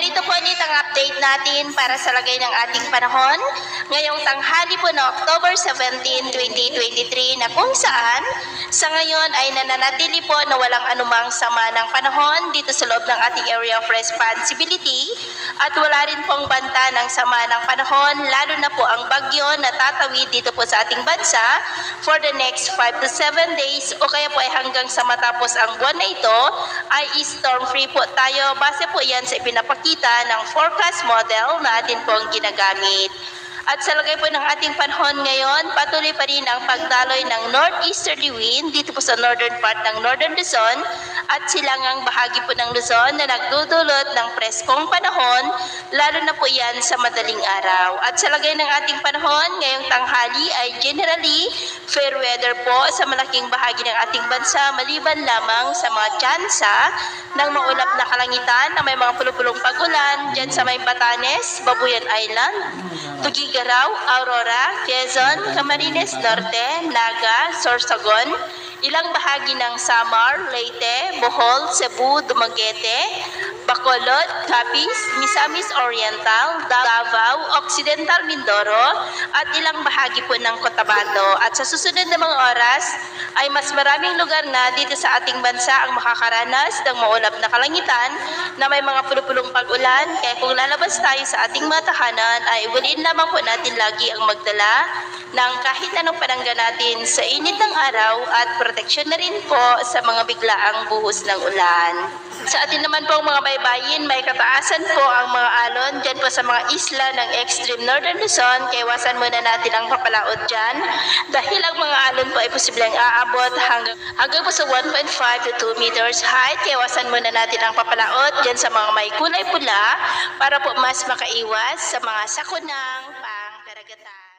Narito po ulit ang update natin para sa lagay ng ating panahon ngayong tanghali po na October 17, 2023 na kung saan sa ngayon ay nananatili po na walang anumang sama ng panahon dito sa loob ng ating area of responsibility at wala rin pong banta ng sama ng panahon lalo na po ang bagyo na tatawid dito po sa ating bansa for the next 5 to 7 days o kaya po ay hanggang sa matapos ang buwan na ito ay storm free po tayo. Base po yan sa ipinapakita ng forecast model na atin pong ginagamit. At sa lagay po ng ating panahon ngayon, patuloy pa rin ang pagdaloy ng northeasterly wind dito po sa northern part ng Northern Luzon at silangang bahagi po ng Luzon na nagdudulot ng preskong panahon, lalo na po yan sa madaling araw. At sa lagay ng ating panahon ngayong tanghali ay generally fair weather po sa malaking bahagi ng ating bansa maliban lamang sa mga tsansa ng maulap na kalangitan na may mga pulupulong pag-ulan dyan sa may Batanes, Babuyan Island, Tugigaraw, Aurora, Quezon, Camarines Norte, Naga, Sorsogon, ilang bahagi ng Samar, Leyte, Bohol, Cebu, Dumaguete, Bacolod, Capiz, Misamis Oriental, Davao, Occidental Mindoro, at ilang bahagi po ng Cotabato. At sa susunod na mga oras ay mas maraming lugar na dito sa ating bansa ang makakaranas ng maulap na kalangitan na may mga pulupulong pag-ulan. Kaya kung lalabas tayo sa ating mga tahanan ay ugaliin lamang po natin lagi ang magdala ng kahit anong panangga natin sa init ng araw at proteksyon na rin po sa mga biglaang buhos ng ulan. Sa atin naman po mga baybayin, may kataasan po ang mga alon dyan po sa mga isla ng extreme northern Luzon. Kaya iwasan muna natin ang papalaot dyan dahil ang mga alon po ay posibleng aabot hanggang po sa 1.5 to 2 meters height. Kaya iwasan muna natin ang papalaot dyan sa mga may kulay pula para po mas makaiwas sa mga sakunang pangkaragatan.